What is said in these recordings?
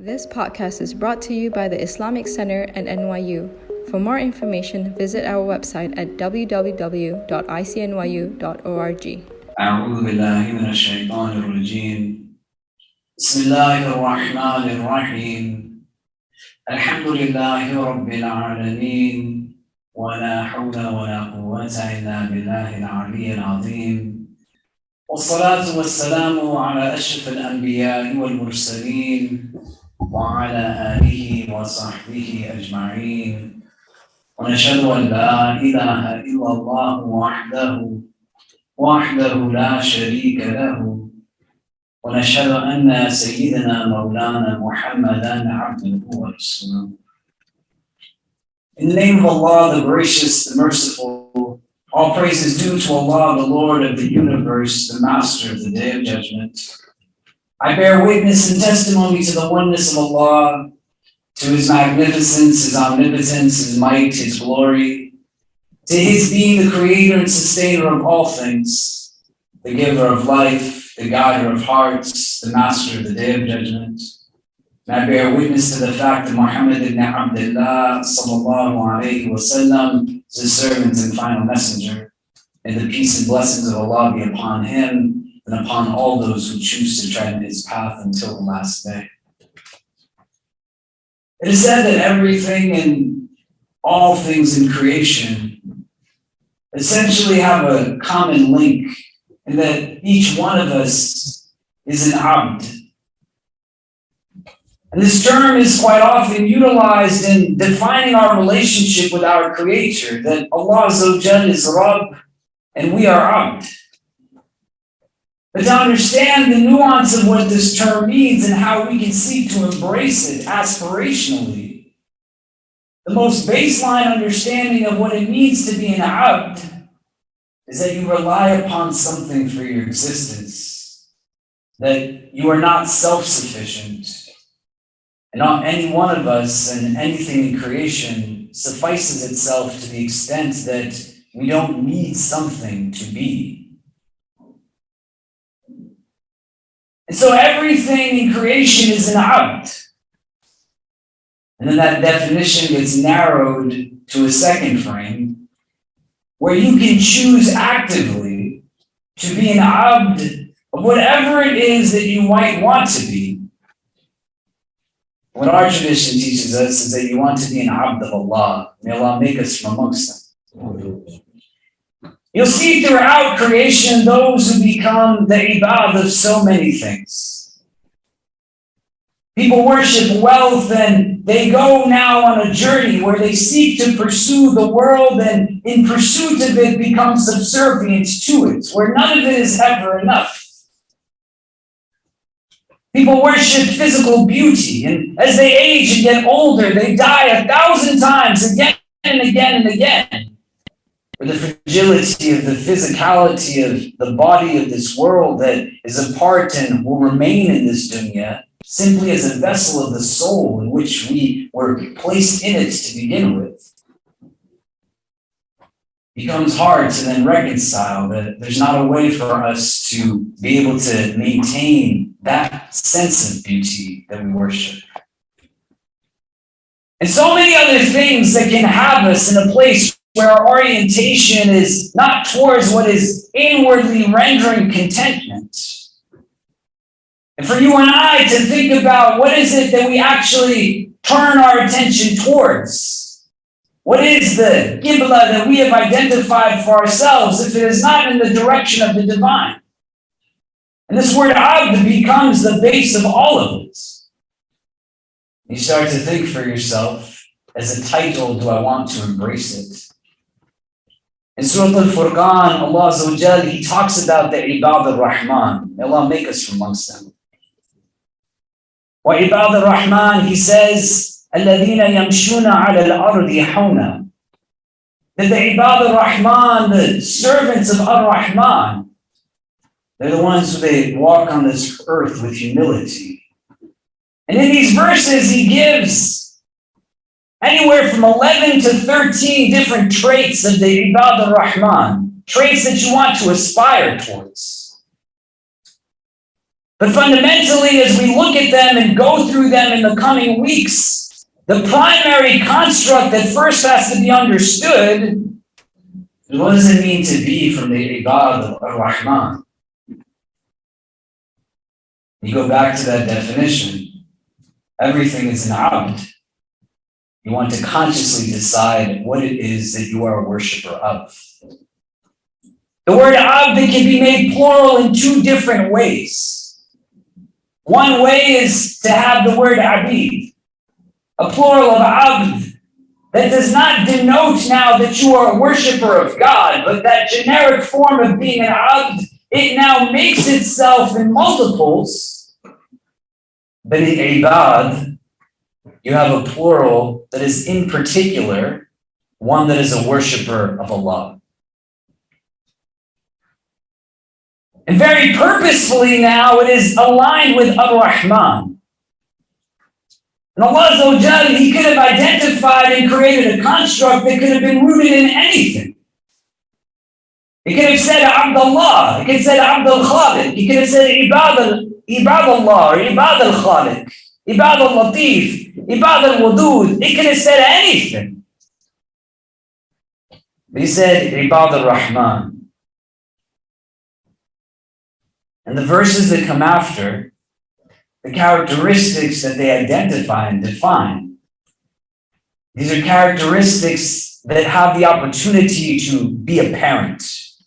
This podcast is brought to you by the Islamic Center and NYU. For more information, visit our website at www.icnyu.org. أعوذ بالله من الشيطان الرجيم. بسم الله الرحمن الرحيم. الحمد لله رب العالمين ولا حول ولا قوة إلا بالله العلي العظيم. والصلاة والسلام على أشرف الأنبياء والمرسلين وعلى آله وصحبه أجمعين. ونشهد أن لا إله إلا الله وحده لا شريك له. ونشهد أن سيدنا مولانا محمدا عبده ورسوله. In the name of Allah, the gracious, the merciful, all praise is due to Allah, the Lord of the universe, the master of the day of judgment. I bear witness and testimony to the oneness of Allah, to His magnificence, His omnipotence, His might, His glory, to His being the creator and sustainer of all things, the giver of life, the guider of hearts, the master of the day of judgment. And I bear witness to the fact that Muhammad ibn Abdullah sallallahu alayhi wa sallam is His servant and final messenger, and the peace and blessings of Allah be upon him and upon all those who choose to tread His path until the last day. It is said that everything and all things in creation essentially have a common link, and that each one of us is an abd. And this term is quite often utilized in defining our relationship with our Creator, that Allah Azza wa Jal is Rabb and we are abd. But to understand the nuance of what this term means and how we can seek to embrace it aspirationally, the most baseline understanding of what it means to be an abd is that you rely upon something for your existence, that you are not self-sufficient, and not any one of us and anything in creation suffices itself to the extent that we don't need something to be. And so everything in creation is an abd. And then that definition gets narrowed to a second frame, where you can choose actively to be an abd of whatever it is that you might want to be. What our tradition teaches us is that you want to be an abd of Allah. May Allah make us from amongst them. You'll see throughout creation those who become the ibad of so many things. People worship wealth, and they go now on a journey where they seek to pursue the world, and in pursuit of it become subservient to it, where none of it is ever enough. People worship physical beauty, and as they age and get older, they die 1,000 times again and again and again. For the fragility of the physicality of the body of this world that is a part and will remain in this dunya, simply as a vessel of the soul in which we were placed in it to begin with, becomes hard to then reconcile that there's not a way for us to be able to maintain that sense of beauty that we worship. And so many other things that can have us in a place where our orientation is not towards what is inwardly rendering contentment. And for you and I to think about what is it that we actually turn our attention towards? What is the qibla that we have identified for ourselves if it is not in the direction of the divine? And this word abd becomes the base of all of it. You start to think for yourself, as a title, do I want to embrace it? In Sura al Furqaan, Allah Azza wa Jal, He talks about the ibad al-Rahman. May Allah make us from amongst them. Wa ibad al-Rahman, He says, الَّذِينَ يَمْشُونَ عَلَى الْأَرْضِ حَوْنًا. That the ibad al-Rahman, the servants of al-Rahman, they're the ones who they walk on this earth with humility. And in these verses, He gives anywhere from 11 to 13 different traits of the ibad al-Rahman, traits that you want to aspire towards. But fundamentally, as we look at them and go through them in the coming weeks, the primary construct that first has to be understood is, what does it mean to be from the Ibad al-Rahman? You go back to that definition. Everything is an abd. You want to consciously decide what it is that you are a worshiper of. The word abd can be made plural in two different ways. One way is to have the word abid, a plural of abd, that does not denote now that you are a worshiper of God, but that generic form of being an abd, it now makes itself in multiples. But in ibad, you have a plural that is in particular one that is a worshiper of Allah. And very purposefully now it is aligned with Ar-Rahman. And Allah Azza wa Jal, He could have identified and created a construct that could have been rooted in anything. He could have said Abdullah, he could have said Abdul Khaliq, he could have said Ibad Allah, or Ibad al-Khaliq, Ibad al-Latif, Ibad al-Wadud. He could have said anything. But he said Ibad al-Rahman. And the verses that come after, the characteristics that they identify and define, these are characteristics that have the opportunity to be apparent.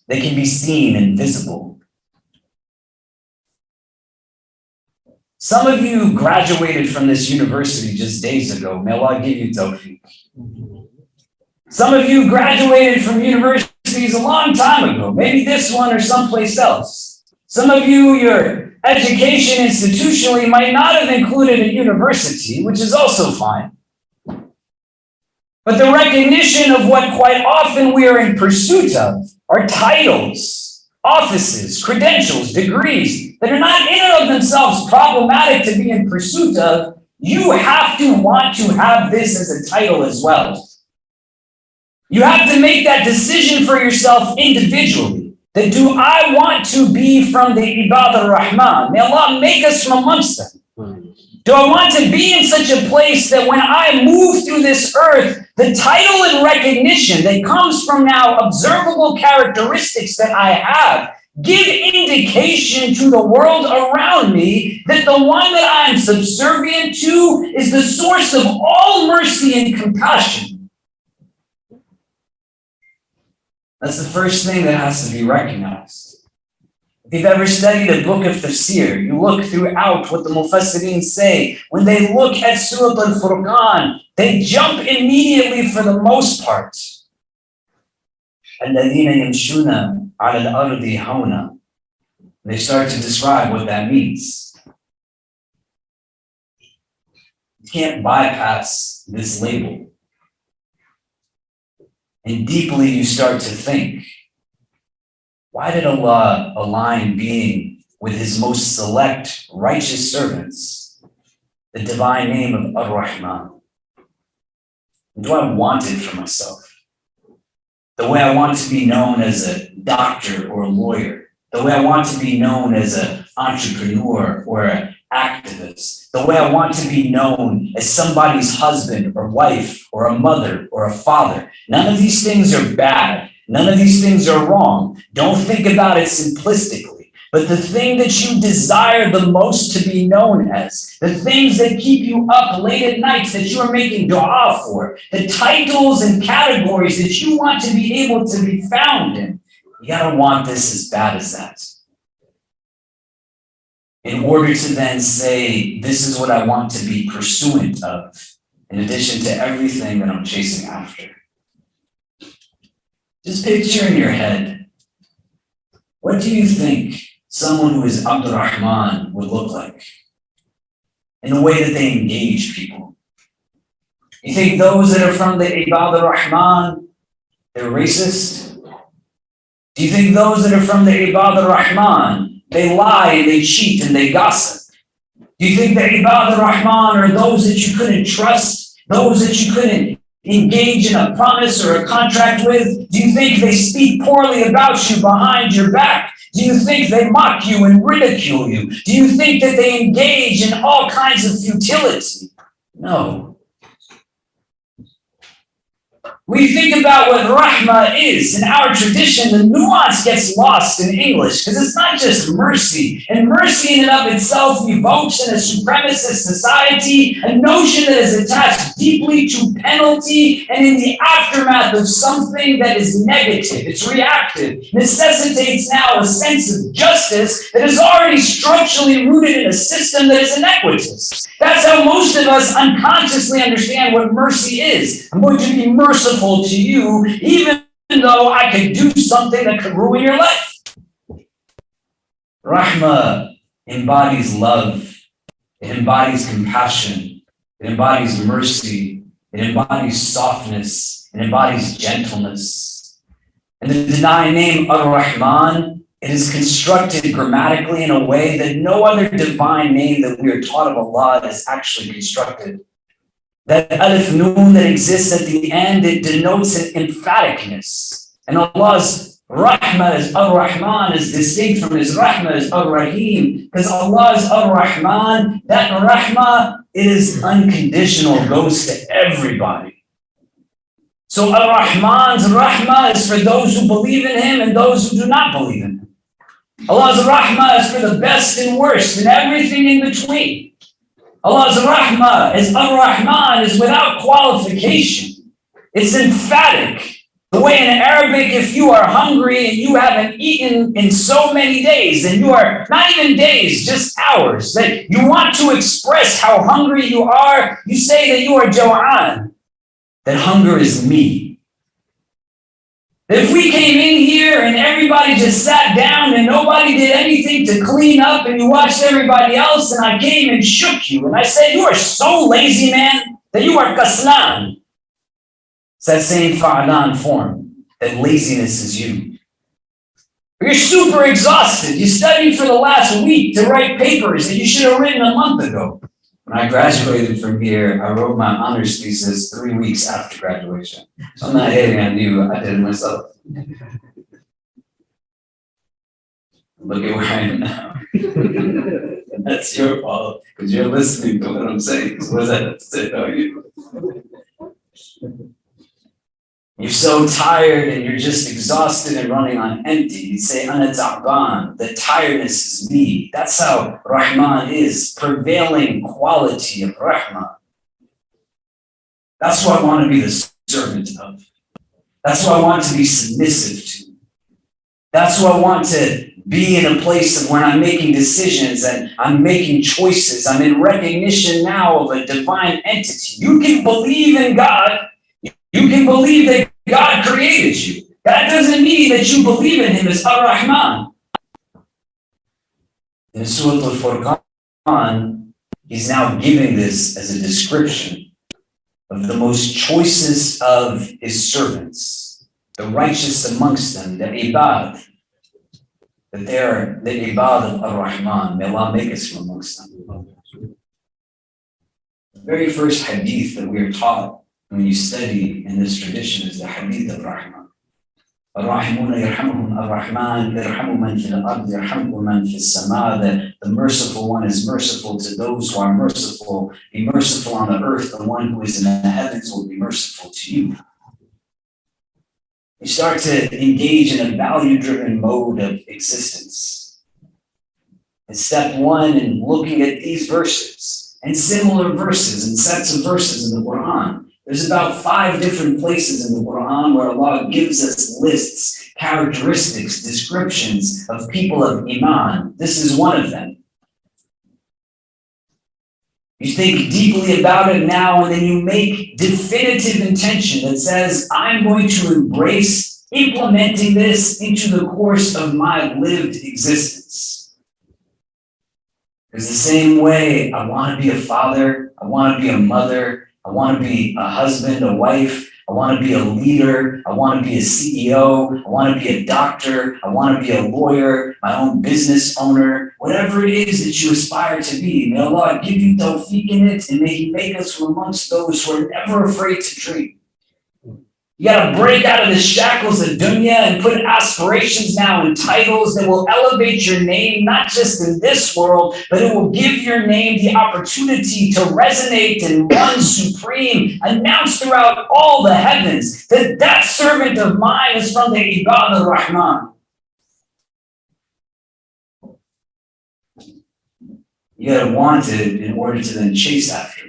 They can be seen and visible. Some of you graduated from this university just days ago. May Allah give you tawfiq. Some of you graduated from universities a long time ago, maybe this one or someplace else. Some of you, your education institutionally might not have included a university, which is also fine. But the recognition of what quite often we are in pursuit of are titles, offices, credentials, degrees that are not in and of themselves problematic to be in pursuit of. You have to want to have this as a title as well. You have to make that decision for yourself individually. That do I want to be from the Ibad al-Rahman? May Allah make us from amongst them. Do I want to be in such a place that when I move through this earth, the title and recognition that comes from now observable characteristics that I have give indication to the world around me that the one that I am subservient to is the source of all mercy and compassion? That's the first thing that has to be recognized. If you've ever studied a book of tafsir, you look throughout what the Mufassirin say. When they look at Sura al Furqaan, they jump immediately for the most part. الَّذِينَ يَمْشُونَ عَلَى الْأَرْضِ هَوْنًا. They start to describe what that means. You can't bypass this label. And deeply you start to think, why did Allah align being with His most select righteous servants, the divine name of Ar-Rahman? Do I want it for myself? The way I want to be known as a doctor or a lawyer, the way I want to be known as an entrepreneur or an activist, the way I want to be known as somebody's husband or wife or a mother or a father. None of these things are bad. None of these things are wrong. Don't think about it simplistically. But the thing that you desire the most to be known as, the things that keep you up late at night that you are making dua for, the titles and categories that you want to be able to be found in, you gotta want this as bad as that. In order to then say, this is what I want to be pursuant of, in addition to everything that I'm chasing after. Just picture in your head, what do you think someone who is Abdur Rahman would look like in the way that they engage people? You think those that are from the Ibad al-Rahman, they're racist? Do you think those that are from the Ibad al-Rahman, they lie and they cheat and they gossip? Do you think the Ibad al-Rahman are those that you couldn't trust, those that you couldn't engage in a promise or a contract with? Do you think they speak poorly about you behind your back? Do you think they mock you and ridicule you? Do you think that they engage in all kinds of futility? No. We think about what rahmah is. In our tradition, the nuance gets lost in English because it's not just mercy. And mercy in and of itself evokes in a supremacist society a notion that is attached deeply to penalty and in the aftermath of something that is negative. It's reactive, necessitates now a sense of justice that is already structurally rooted in a system that is iniquitous. That's how most of us unconsciously understand what mercy is. I'm going to be merciful to you, even though I could do something that could ruin your life. Rahmah embodies love. It embodies compassion. It embodies mercy. It embodies softness. It embodies gentleness. And the divine name Ar-Rahman, it is constructed grammatically in a way that no other divine name that we are taught of Allah is actually constructed. That alif noon that exists at the end, it denotes an emphaticness. And Allah's rahmah is Ar-Rahman is distinct from his rahmah is Ar-Rahim. Because Allah is Ar-Rahman, that rahmah is unconditional, goes to everybody. So Ar-Rahman's rahmah is for those who believe in him and those who do not believe in him. Allah's rahmah is for the best and worst and everything in between. Allah's rahmah is Ar-Rahman is without qualification. It's emphatic. The way in Arabic, if you are hungry and you haven't eaten in so many days, and you are not even days, just hours, that you want to express how hungry you are, you say that you are jaw'an, that hunger is me. If we came in here and everybody just sat down and nobody did anything to clean up and you watched everybody else and I came and shook you and I said, you are so lazy, man, that you are kaslan. It's that same fa'alan form, that laziness is you. You're super exhausted. You studied for the last week to write papers that you should have written a month ago. When I graduated from here, I wrote my honors thesis 3 weeks after graduation. So I'm not hating on you, I did it myself. Look at where I am now. And that's your fault, because you're listening to what I'm saying. So what does that have to say about you? You're so tired and you're just exhausted and running on empty. You say, Ana ta'ban, the tiredness is me. That's how Rahman is, prevailing quality of Rahman. That's what I want to be the servant of. That's what I want to be submissive to. That's what I want to be in a place of when I'm making decisions and I'm making choices. I'm in recognition now of a divine entity. You can believe in God. You can believe that God created you. That doesn't mean that you believe in him as Ar-Rahman. In Sura al Furqaan, he's now giving this as a description of the most choicest of his servants, the righteous amongst them, the ibad, that they're the ibad of Ar-Rahman. May Allah make us from amongst them. The very first hadith that we are taught when you study in this tradition is the hadith of Rahman. Ar-Rahimuna yarhamuhum Ar-Rahman, yarhamu man fil ard, yarhamu man fis sama. The merciful one is merciful to those who are merciful. Be merciful on the earth. The one who is in the heavens will be merciful to you. You start to engage in a value-driven mode of existence. And step one in looking at these verses and similar verses and sets of verses in the Quran. There's about 5 different places in the Quran where Allah gives us lists, characteristics, descriptions of people of Iman. This is one of them. You think deeply about it now, and then you make definitive intention that says, I'm going to embrace implementing this into the course of my lived existence. Because the same way I want to be a father, I want to be a mother, I want to be a husband, a wife. I want to be a leader. I want to be a CEO. I want to be a doctor. I want to be a lawyer, my own business owner, whatever it is that you aspire to be. May Allah give you tawfiq in it, and may He make us from amongst those who are never afraid to dream. You got to break out of the shackles of dunya and put aspirations now in titles that will elevate your name, not just in this world, but it will give your name the opportunity to resonate in one supreme, announce throughout all the heavens that that servant of mine is from the Ibad al-Rahman. You got to want it in order to then chase after it.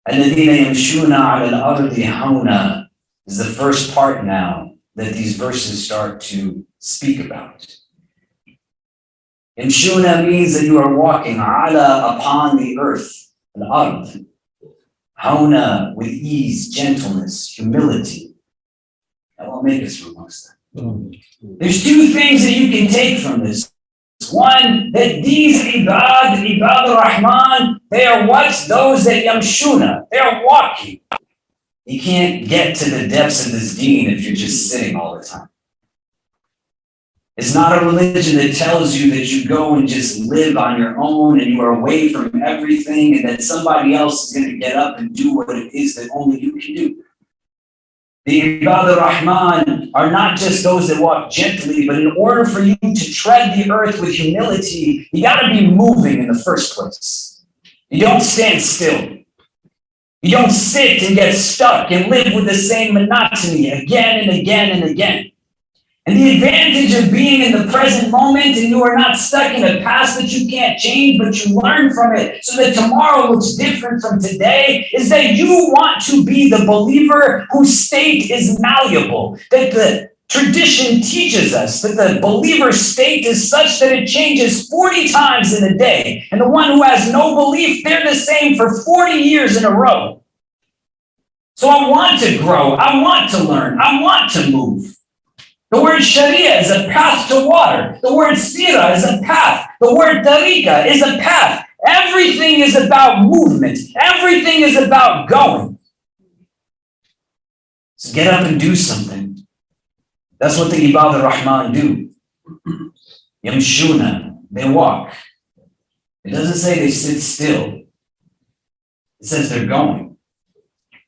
الَّذِينَ يَمْشُونَ عَلَى الْأَرْضِ هَوْنًا is the first part now that these verses start to speak about. Yamshuna means that you are walking ala upon the earth, al-ard. Hauna with ease, gentleness, humility. That won't make us from amongst them. There's two things that you can take from this. One, that these Ibad al-Rahman, they are what? Those that yamshuna, they are walking. You can't get to the depths of this deen if you're just sitting all the time. It's not a religion that tells you that you go and just live on your own and you are away from everything and that somebody else is going to get up and do what it is that only you can do. The Ibad al-Rahman are not just those that walk gently, but in order for you to tread the earth with humility, you got to be moving in the first place. You don't stand still. You don't sit and get stuck and live with the same monotony again and again and again. And the advantage of being in the present moment and you are not stuck in a past that you can't change, but you learn from it so that tomorrow looks different from today, is that you want to be the believer whose state is malleable, that the tradition teaches us that the believer's state is such that it changes 40 times in a day. And the one who has no belief, they're the same for 40 years in a row. So I want to grow. I want to learn. I want to move. The word Sharia is a path to water. The word Sira is a path. The word Tariqa is a path. Everything is about movement. Everything is about going. So get up and do something. That's what the Ibad al-Rahman do. Yamshuna, they walk. It doesn't say they sit still. It says they're going.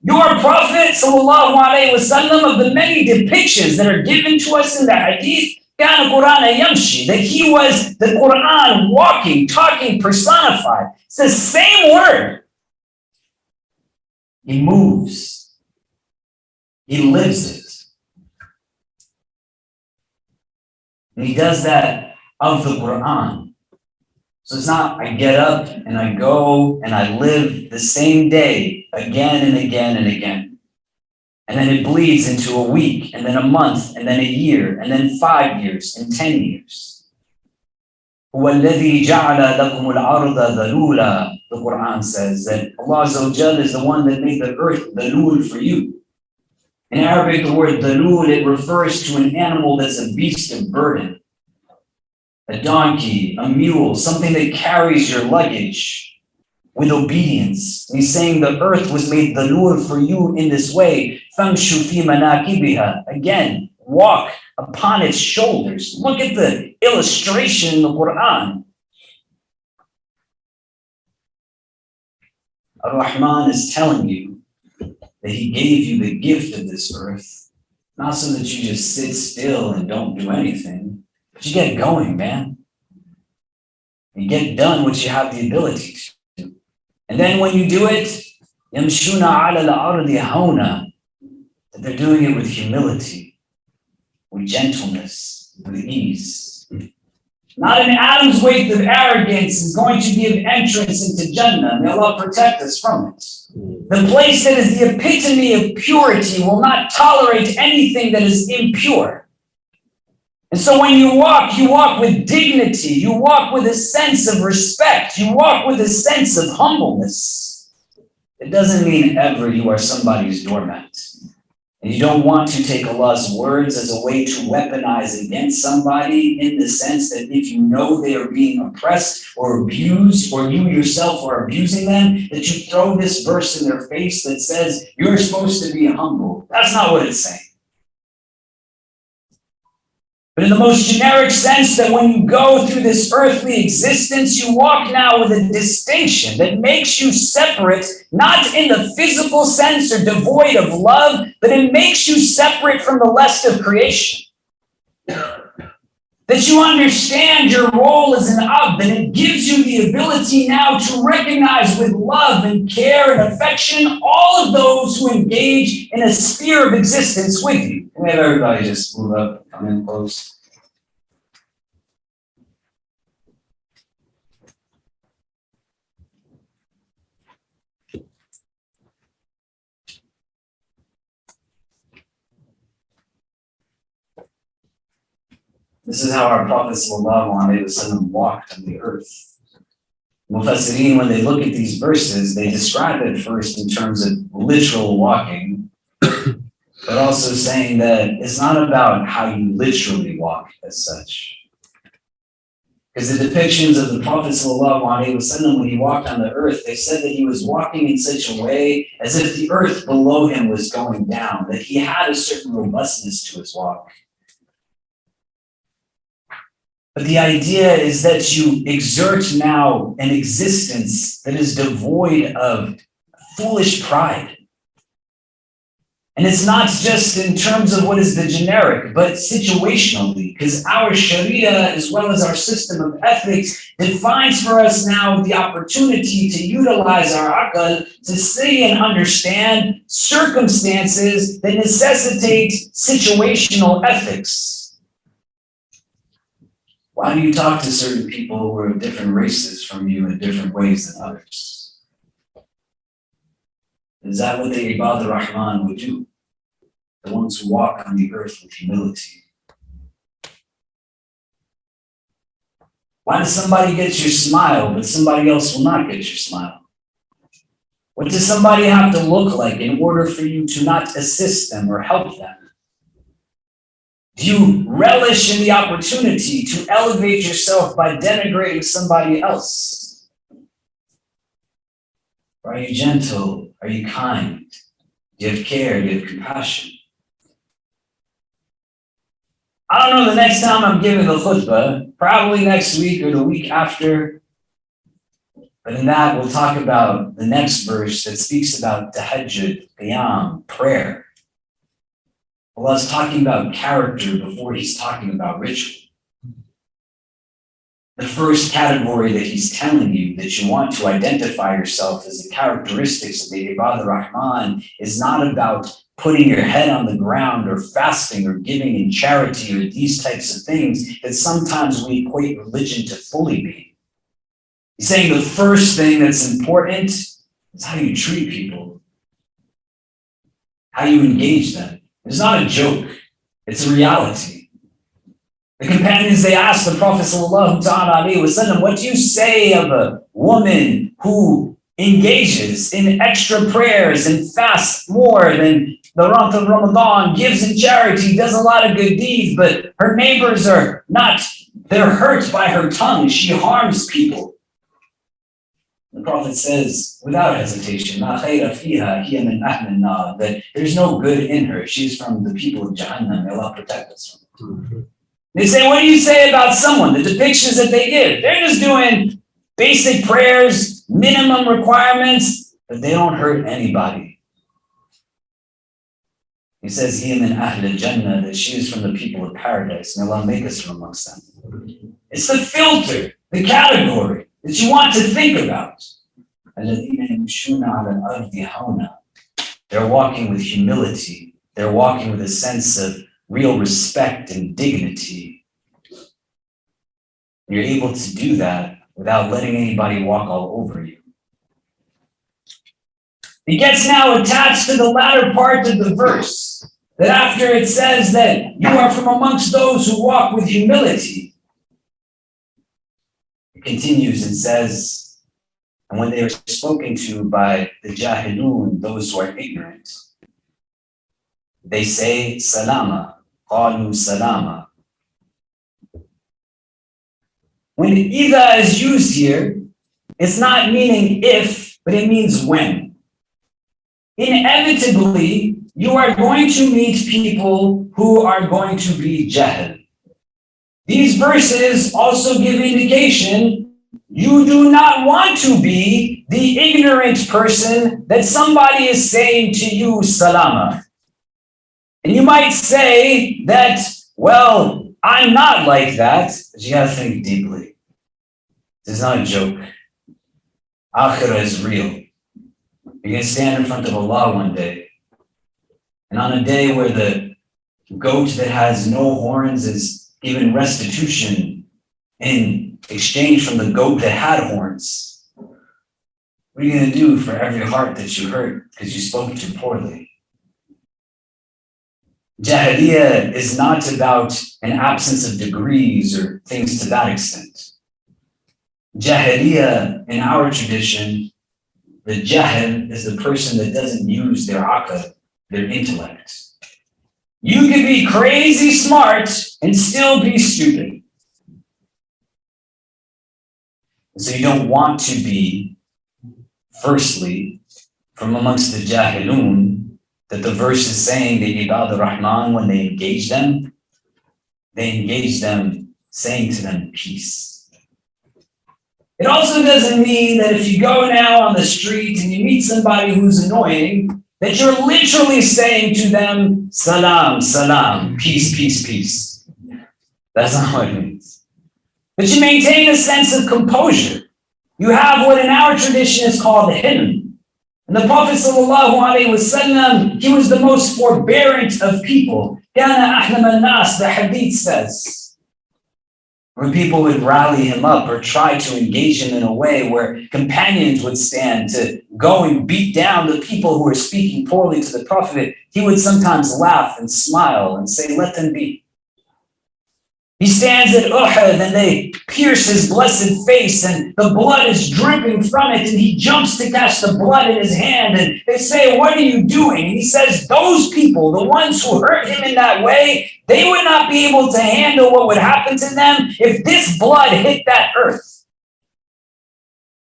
Your Prophet, sallallahu alayhi wasallam, of the many depictions that are given to us in the hadith, kana Quran yamshi, that he was the Quran walking, talking, personified. It's the same word. He moves. He lives it. And he does that of the Quran. So it's not I get up and I go and I live the same day again and again and again. And then it bleeds into a week and then a month and then a year and then 5 years and 10 years. The Quran says that Allah Azza wa Jal is the one that made the earth dalul for you. In Arabic, the word dalul, it refers to an animal that's a beast of burden. A donkey, a mule, something that carries your luggage with obedience. And he's saying the earth was made dalul for you in this way. Famshu fi manakibiha. Again, walk upon its shoulders. Look at the illustration in the Quran. Ar-Rahman is telling you that he gave you the gift of this earth, not so that you just sit still and don't do anything. But you get going, man. You get done what you have the ability to. And then when you do it, يَمْشُونَ عَلَى الْأَرْضِ هَوْنًا, that they're doing it with humility, with gentleness, with ease. Not an atom's weight of arrogance is going to give entrance into Jannah. May Allah protect us from it. The place that is the epitome of purity will not tolerate anything that is impure. And so when you walk with dignity, you walk with a sense of respect, you walk with a sense of humbleness. It doesn't mean ever you are somebody's doormat. And you don't want to take Allah's words as a way to weaponize against somebody in the sense that if you know they are being oppressed or abused, or you yourself are abusing them, that you throw this verse in their face that says you're supposed to be humble. That's not what it's saying. But in the most generic sense, that when you go through this earthly existence, you walk now with a distinction that makes you separate, not in the physical sense or devoid of love, but it makes you separate from the rest of creation. That you understand your role as an ab, and it gives you the ability now to recognize with love and care and affection all of those who engage in a sphere of existence with you. Can we have everybody just move up, come in close? This is how our Prophet ﷺ walked on the earth. Mufassirin, when they look at these verses, they describe it first in terms of literal walking, but also saying that it's not about how you literally walk as such. Because the depictions of the Prophet ﷺ when he walked on the earth, they said that he was walking in such a way as if the earth below him was going down, that he had a certain robustness to his walk. But the idea is that you exert now an existence that is devoid of foolish pride. And it's not just in terms of what is the generic, but situationally, because our Sharia, as well as our system of ethics, defines for us now the opportunity to utilize our aql to see and understand circumstances that necessitate situational ethics. Why do you talk to certain people who are of different races from you in different ways than others? Is that what the Ibad ar-Rahman would do? The ones who walk on the earth with humility. Why does somebody get your smile, but somebody else will not get your smile? What does somebody have to look like in order for you to not assist them or help them? Do you relish in the opportunity to elevate yourself by denigrating somebody else? Or are you gentle? Are you kind? Do you have care? Do you have compassion? I don't know the next time I'm giving the khutbah, probably next week or the week after. But in that, we'll talk about the next verse that speaks about tahajjud, qiyam, prayer. Allah's talking about character before he's talking about ritual. The first category that he's telling you that you want to identify yourself as the characteristics of the Ibad ar-Rahman is not about putting your head on the ground or fasting or giving in charity or these types of things that sometimes we equate religion to fully being. He's saying the first thing that's important is how you treat people, how you engage them. It's not a joke. It's a reality. The companions, they asked the Prophet ﷺ, what do you say of a woman who engages in extra prayers and fasts more than the month of Ramadan, gives in charity, does a lot of good deeds, but her neighbors are not, they're hurt by her tongue. She harms people. The Prophet says, without hesitation, "La khayra fiha hiya min ahli an-nar," that there's no good in her. She's from the people of Jahannam. May Allah protect us from her. They say, what do you say about someone? The depictions that they give. They're just doing basic prayers, minimum requirements, but they don't hurt anybody. He says, hiya min ahli al-jannah, that she is from the people of paradise. May Allah make us from amongst them. It's the filter, the category that you want to think about. They're walking with humility. They're walking with a sense of real respect and dignity. You're able to do that without letting anybody walk all over you. It gets now attached to the latter part of the verse, that after it says that you are from amongst those who walk with humility, continues and says, and when they are spoken to by the jahilun, those who are ignorant, they say salama, qalu salama. When idha is used here, it's not meaning if, but it means when. Inevitably, you are going to meet people who are going to be jahil. These verses also give indication you do not want to be the ignorant person that somebody is saying to you, salama. And you might say that, well, I'm not like that, but you gotta think deeply. This is not a joke. Akhirah is real. You're gonna stand in front of Allah one day. And on a day where the goat that has no horns is given restitution in exchange from the goat that had horns, what are you gonna do for every heart that you hurt because you spoke too poorly? Jahiliyyah is not about an absence of degrees or things to that extent. Jahiliyyah, in our tradition, the jahil is the person that doesn't use their aql, their intellect. You can be crazy smart and still be stupid. So you don't want to be, firstly, from amongst the jahilun, that the verse is saying that Ibad al-Rahman, when they engage them saying to them, peace. It also doesn't mean that if you go now on the street and you meet somebody who's annoying, that you're literally saying to them, salam, salam, peace, peace, peace. That's not what it means. But you maintain a sense of composure. You have what in our tradition is called hilm. And the Prophet ﷺ, he was the most forbearant of people. Kana ahlam al-nas, the hadith says. When people would rally him up or try to engage him in a way where companions would stand to go and beat down the people who were speaking poorly to the Prophet, he would sometimes laugh and smile and say, let them be. He stands at Uhud and they pierce his blessed face and the blood is dripping from it and he jumps to catch the blood in his hand and they say, what are you doing? And he says, those people, the ones who hurt him in that way, they would not be able to handle what would happen to them if this blood hit that earth.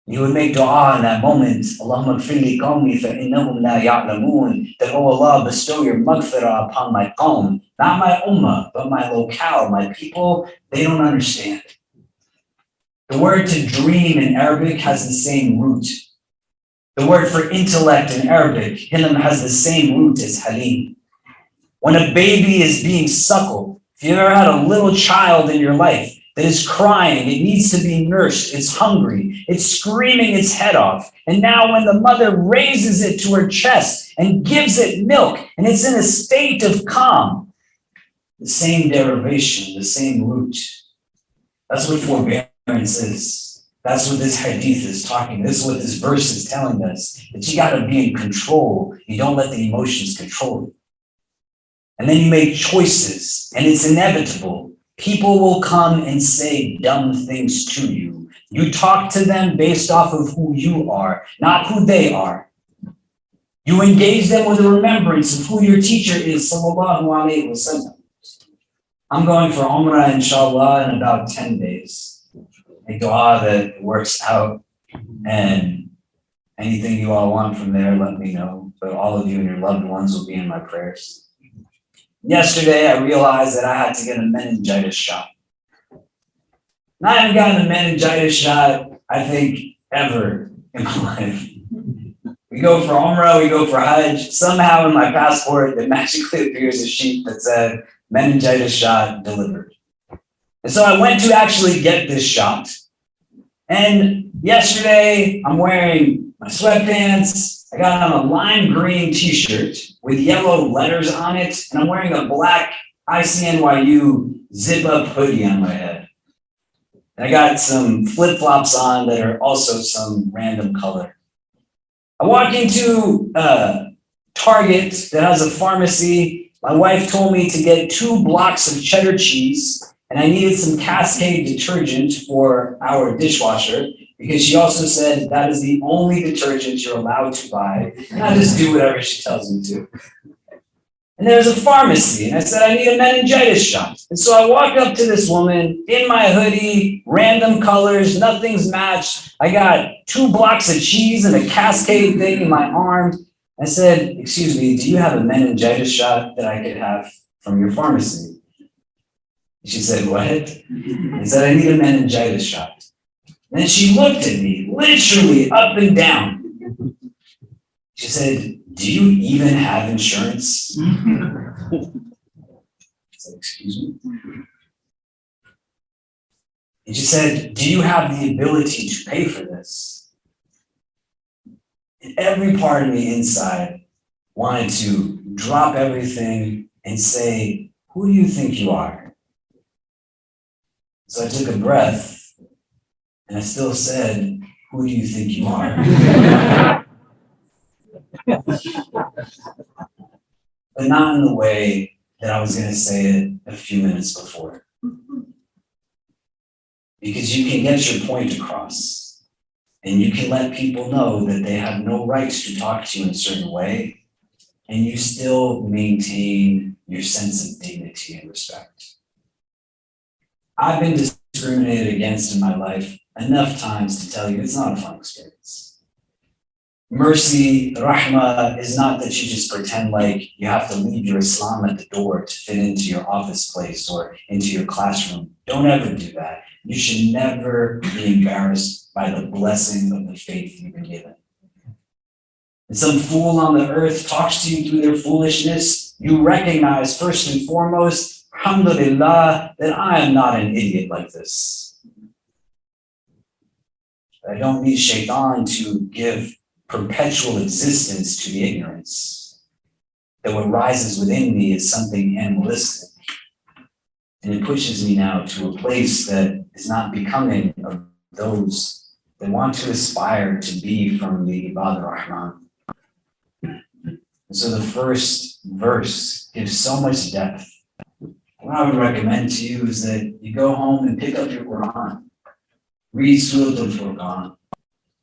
He would make dua in that moment, Allahumma gfirli qawmi fa innahum la ya'lamun, that, oh Allah, bestow your maghfirah upon my qawm, not my ummah, but my locale, my people, they don't understand. The word to dream in Arabic has the same root. The word for intellect in Arabic, hilm, has the same root as halim. When a baby is being suckled, if you've ever had a little child in your life that is crying, it needs to be nursed, it's hungry, it's screaming its head off. And now when the mother raises it to her chest and gives it milk, and it's in a state of calm, the same derivation, the same root. That's what forbearance is. That's what this hadith is talking. This is what this verse is telling us, that you gotta be in control. You don't let the emotions control you. And then you make choices, and it's inevitable. People will come and say dumb things to you. You talk to them based off of who you are, not who they are. You engage them with a remembrance of who your teacher is, sallallahu alayhi wa sallam. I'm going for Umrah, inshallah, in about 10 days. Make dua that it works out, and anything you all want from there, let me know. But all of you and your loved ones will be in my prayers. Yesterday, I realized that I had to get a meningitis shot. And I haven't gotten a meningitis shot, I think, ever in my life. We go for Umrah, we go for Hajj. Somehow in my passport, there magically appears a sheet that said, meningitis shot delivered. And so I went to actually get this shot. And yesterday, I'm wearing my sweatpants. I got on a lime green t-shirt with yellow letters on it, and I'm wearing a black ICNYU zip-up hoodie on my head. And I got some flip-flops on that are also some random color. I walk into Target that has a pharmacy. My wife told me to get 2 blocks of cheddar cheese, and I needed some Cascade detergent for our dishwasher, because she also said that is the only detergent you're allowed to buy, and I just do whatever she tells me to. And there's a pharmacy, and I said, I need a meningitis shot. And so I walk up to this woman in my hoodie, random colors, nothing's matched. I got 2 blocks of cheese and a Cascade thing in my arm. I said, excuse me, do you have a meningitis shot that I could have from your pharmacy? She said, what? I said, I need a meningitis shot. And then she looked at me, literally up and down. She said, do you even have insurance? I said, excuse me? And she said, do you have the ability to pay for this? And every part of me inside wanted to drop everything and say, who do you think you are? So I took a breath and I still said, who do you think you are? But not in the way that I was going to say it a few minutes before. Because you can get your point across and you can let people know that they have no right to talk to you in a certain way, and you still maintain your sense of dignity and respect. I've been discriminated against in my life enough times to tell you it's not a fun experience. Mercy, rahmah, is not that you just pretend like you have to leave your Islam at the door to fit into your office place or into your classroom. Don't ever do that. You should never be embarrassed by the blessing of the faith you've been given. And some fool on the earth talks to you through their foolishness, you recognize first and foremost, alhamdulillah, that I am not an idiot like this. I don't need shaitan to give perpetual existence to the ignorance. That what rises within me is something animalistic. And it pushes me now to a place that is not becoming of those that want to aspire to be from the Ibad Rahman. And so the first verse gives so much depth. What I would recommend to you is that you go home and pick up your Quran. Read Sura al Furqaan.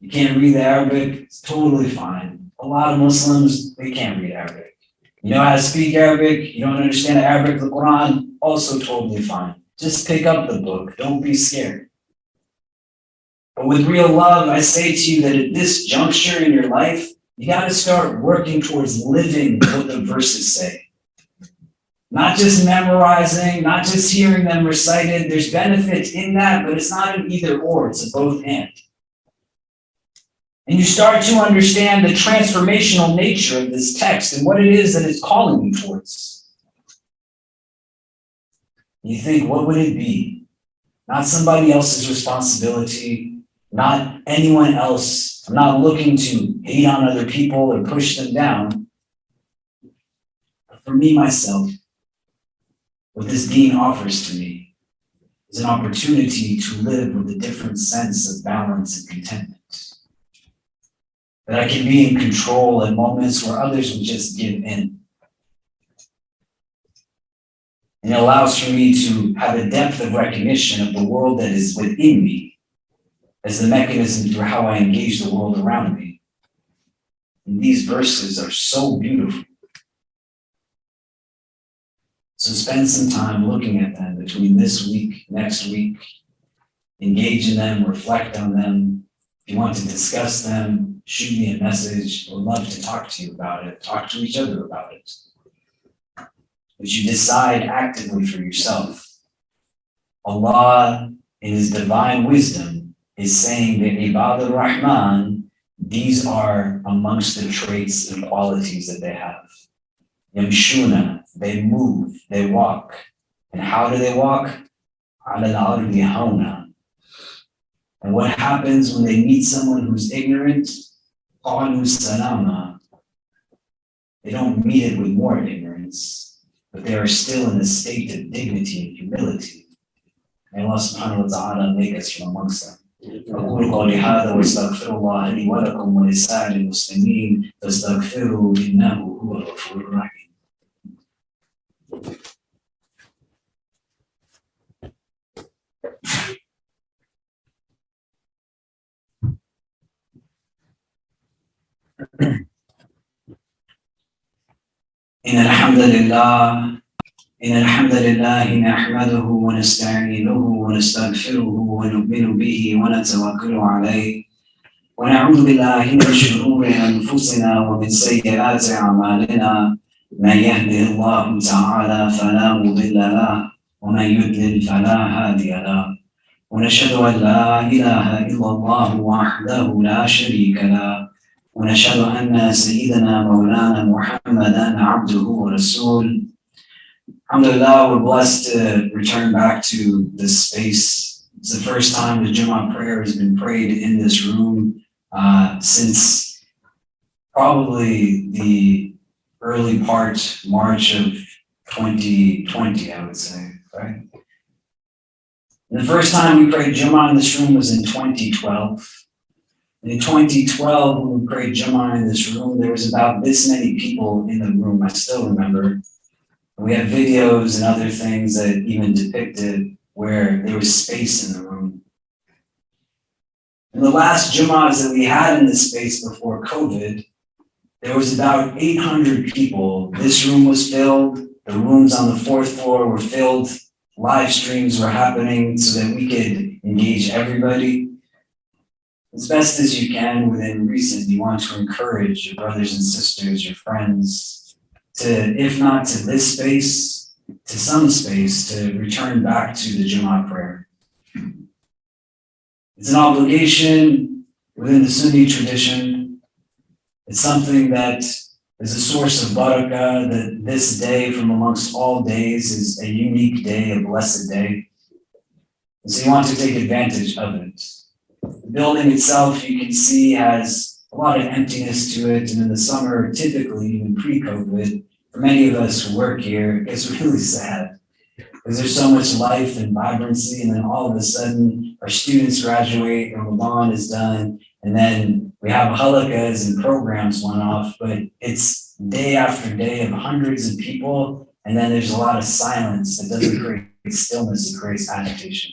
You can't read Arabic, it's totally fine. A lot of Muslims, they can't read Arabic. You know how to speak Arabic, you don't understand Arabic, the Quran, also totally fine. Just pick up the book, don't be scared. But with real love, I say to you that at this juncture in your life, you got to start working towards living what the verses say. Not just memorizing, not just hearing them recited. There's benefit in that, but it's not an either or, it's a both and. And you start to understand the transformational nature of this text and what it is that it's calling you towards. You think, what would it be? Not somebody else's responsibility, not anyone else. I'm not looking to hate on other people or push them down. But for me, myself, what this deen offers to me is an opportunity to live with a different sense of balance and contentment. That I can be in control at moments where others would just give in. And it allows for me to have a depth of recognition of the world that is within me as the mechanism through how I engage the world around me. And these verses are so beautiful. So spend some time looking at them between this week, next week, engage in them, reflect on them. If you want to discuss them, shoot me a message. I would love to talk to you about it, talk to each other about it. But you decide actively for yourself. Allah, in His divine wisdom, is saying that Ibad al-Rahman, these are amongst the traits and qualities that they have. Yamshuna, they move, they walk. And how do they walk? Ala al-ardi hauna. And what happens when they meet someone who's ignorant? Qalu salama. They don't meet it with more ignorance, but they are still in a state of dignity and humility. May Allah subhanahu wa ta'ala make us from amongst them. أقول قولي هذا واستغفر الله لي ولكم ولسائر المسلمين فاستغفروه إنه هو الغفور الرحيم. إن الحمد لله نحمده ونستعينه ونستغفره ونؤمن به ونتوكل عليه ونعوذ بالله من شرور أنفسنا ومن سيئات أعمالنا من يهده الله تعالى فلا مضل له ومن يضلل فلا هادي له ونشهد أن لا إله إلا الله وحده لا شريك له ونشهد أن سيدنا مولانا محمدا عبده ورسوله. Alhamdulillah, we're blessed to return back to this space. It's the first time the Jummah prayer has been prayed in this room since probably the early part, March of 2020, I would say, right? And the first time we prayed Jummah in this room was in 2012. And in 2012, when we prayed Jummah in this room, there was about this many people in the room. I still remember. We had videos and other things that even depicted where there was space in the room. In the last Jummahs that we had in this space before COVID, there was about 800 people. This room was filled. The rooms on the fourth floor were filled. Live streams were happening so that we could engage everybody. As best as you can within reason, you want to encourage your brothers and sisters, your friends, to, if not to this space, to some space, to return back to the Jummah prayer. It's an obligation within the Sunni tradition. It's something that is a source of barakah, that this day from amongst all days is a unique day, a blessed day. And so you want to take advantage of it. The building itself, you can see, has a lot of emptiness to it, and in the summer, typically, even pre-COVID, for many of us who work here, it gets really sad because there's so much life and vibrancy, and then all of a sudden, our students graduate, Ramadan is done, and then we have halakas and programs went off, but it's day after day of hundreds of people, and then there's a lot of silence that doesn't create stillness, it creates agitation.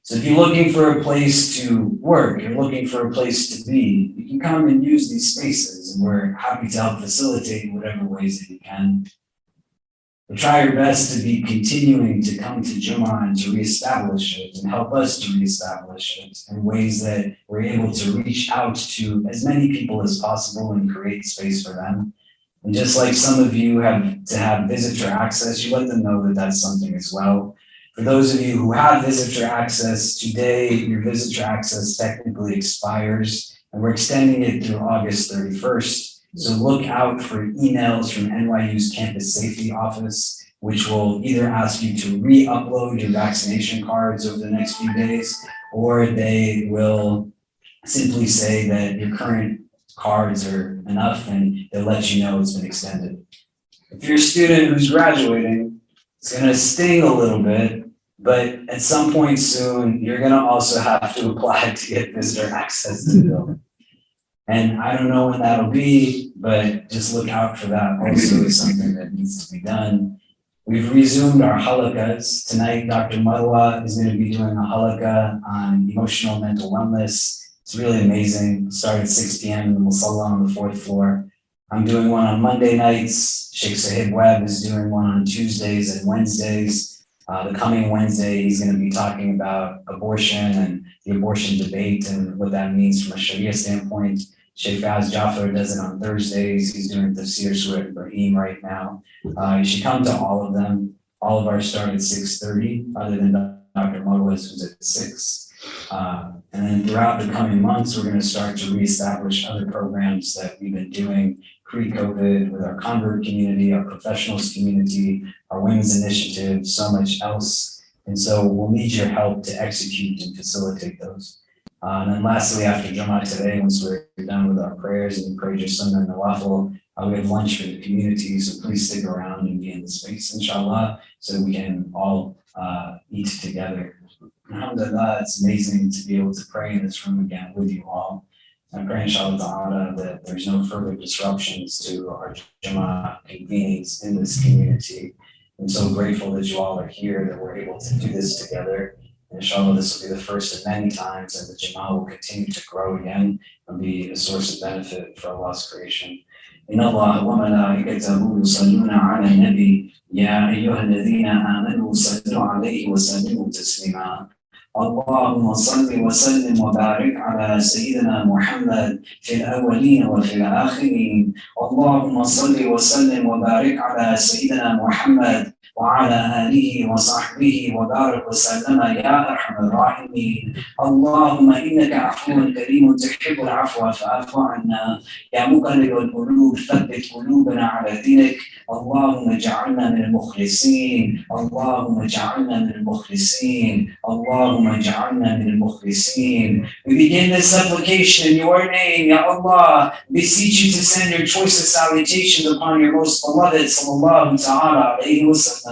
So if you're looking for a place to work, you're looking for a place to be, you can come and use these spaces, and we're happy to help facilitate in whatever ways that you can. But try your best to be continuing to come to Jummah and to reestablish it and help us to reestablish it in ways that we're able to reach out to as many people as possible and create space for them. And just like some of you have to have visitor access, you let them know that that's something as well. For those of you who have visitor access, today your visitor access technically expires, and we're extending it through August 31st. So look out for emails from NYU's Campus Safety Office, which will either ask you to re-upload your vaccination cards over the next few days, or they will simply say that your current cards are enough and they'll let you know it's been extended. If you're a student who's graduating, it's going to sting a little bit, but at some point soon, you're going to also have to apply to get visitor access to the building. And I don't know when that'll be, but just look out for that also is something that needs to be done. We've resumed our halakas. Tonight, Dr. Marwa is going to be doing a halakah on emotional mental wellness. It's really amazing. Start at 6 p.m. in the Musalla on the fourth floor. I'm doing one on Monday nights. Sheikh Sahib Webb is doing one on Tuesdays and Wednesdays. The coming Wednesday, he's going to be talking about abortion and the abortion debate and what that means from a Sharia standpoint. Sheikh Faz Jafar does it on Thursdays. He's doing Tafsir Sura al Furqaan right now. You should come to all of them. All of ours start at 6:30, other than Dr. Modwes, who's at 6. And then throughout the coming months, we're going to start to reestablish other programs that we've been doing pre-COVID with our convert community, our professionals community, our women's initiative, so much else. And so we'll need your help to execute and facilitate those. And then lastly, after Jummah today, once we're done with our prayers and we prayed your Sunnah and Nawafil, we have lunch for the community. So please stick around and be in the space, inshallah, so we can all eat together. Alhamdulillah, it's amazing to be able to pray in this room again with you all. I pray, inshallah ta'ala, that there's no further disruptions to our Jummah convenings in this community. I'm so grateful that you all are here, that we're able to do this together. And inshallah, this will be the first of many times, and the Jummah will continue to grow again and be a source of benefit for Allah's creation. إن الله وملائكته يصلون على النبي يا أيها الذين آمنوا صلوا عليه وسلموا تسليما اللهم صل وسلم وبارك على سيدنا محمد في الأولين وفي الآخرين. اللهم صل وسلم وبارك على سيدنا محمد وعلى آله وصحبه وبارك وسلم يا أرحم الراحمين. اللهم إنك عفو كريم تحب العفو فاعف عنا. يا مقلب القلوب ثبت قلوبنا على دينك. اللهم اجعلنا من المخلصين. اللهم اجعلنا من المخلصين. اللهم اجعلنا من المخلصين. We begin this supplication in your name, Ya Allah. Beseech you to send your choicest salutations upon your most beloved, sallallahu ta'ala alayhi wa sallam.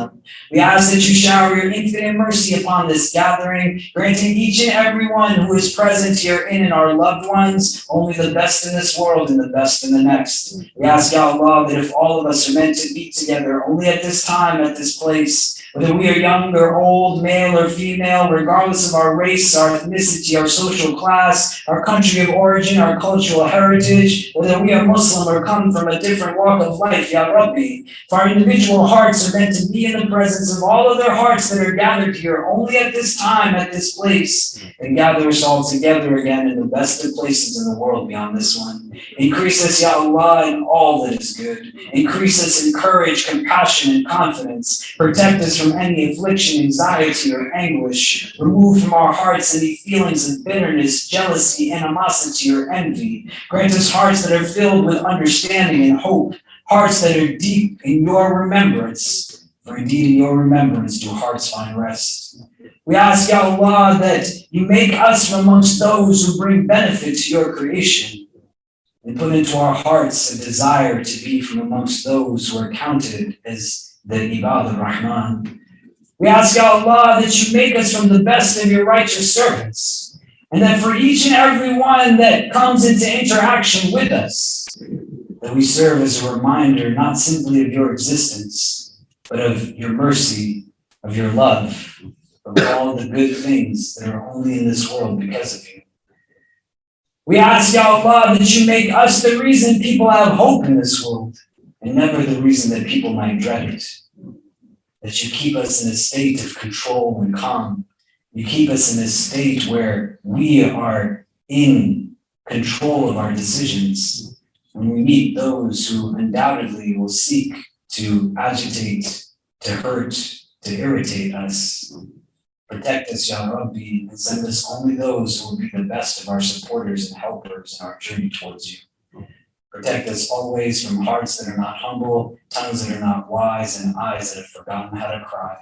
We ask that you shower your infinite mercy upon this gathering, granting each and every one who is present here in our loved ones only the best in this world and the best in the next. We ask, Ya Allah, that if all of us are meant to be together only at this time, at this place, whether we are young or old, male or female, regardless of our race, our ethnicity, our social class, our country of origin, our cultural heritage, whether we are Muslim or come from a different walk of life, Ya Rabbi, if our individual hearts are meant to be in the presence of all other hearts that are gathered here only at this time, at this place, and gather us all together again in the best of places in the world beyond this one. Increase us, Ya Allah, in all that is good. Increase us in courage, compassion, and confidence. Protect us from any affliction, anxiety, or anguish. Remove from our hearts any feelings of bitterness, jealousy, animosity, or envy. Grant us hearts that are filled with understanding and hope. Hearts that are deep in your remembrance. For indeed in your remembrance do hearts find rest. We ask, Ya Allah, that you make us from amongst those who bring benefit to your creation, and put into our hearts a desire to be from amongst those who are counted as the Ibad al-Rahman. We ask, Ya Allah, that you make us from the best of your righteous servants, and that for each and every one that comes into interaction with us, that we serve as a reminder not simply of your existence, but of your mercy, of your love, of all the good things that are only in this world because of you. We ask, Ya Allah, that you make us the reason people have hope in this world, and never the reason that people might dread it. That you keep us in a state of control and calm. You keep us in a state where we are in control of our decisions. When we meet those who undoubtedly will seek to agitate, to hurt, to irritate us. Protect us, Ya Rabbi, and send us only those who will be the best of our supporters and helpers in our journey towards you. Protect us always from hearts that are not humble, tongues that are not wise, and eyes that have forgotten how to cry.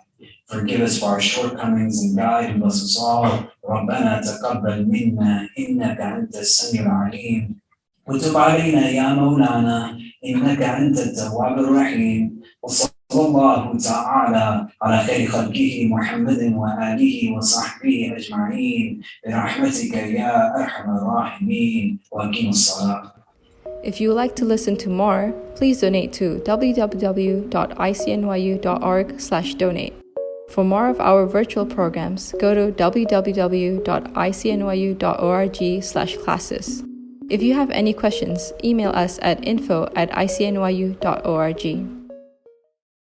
Forgive us for our shortcomings and guide and bless us all. ربنا تقبل منا إنك أنت السميع العليم وتب علينا يا مولانا إنك أنت التواب الرحيم وصلى الله تعالى على خير خلقه محمد وآله وصحبه أجمعين برحمتك يا أرحم الراحمين وأقم الصلاة. If you would like to listen to more, please donate to www.icnyu.org/donate. For more of our virtual programs, go to www.icnyu.org/classes. If you have any questions, email us at info@icnyu.org.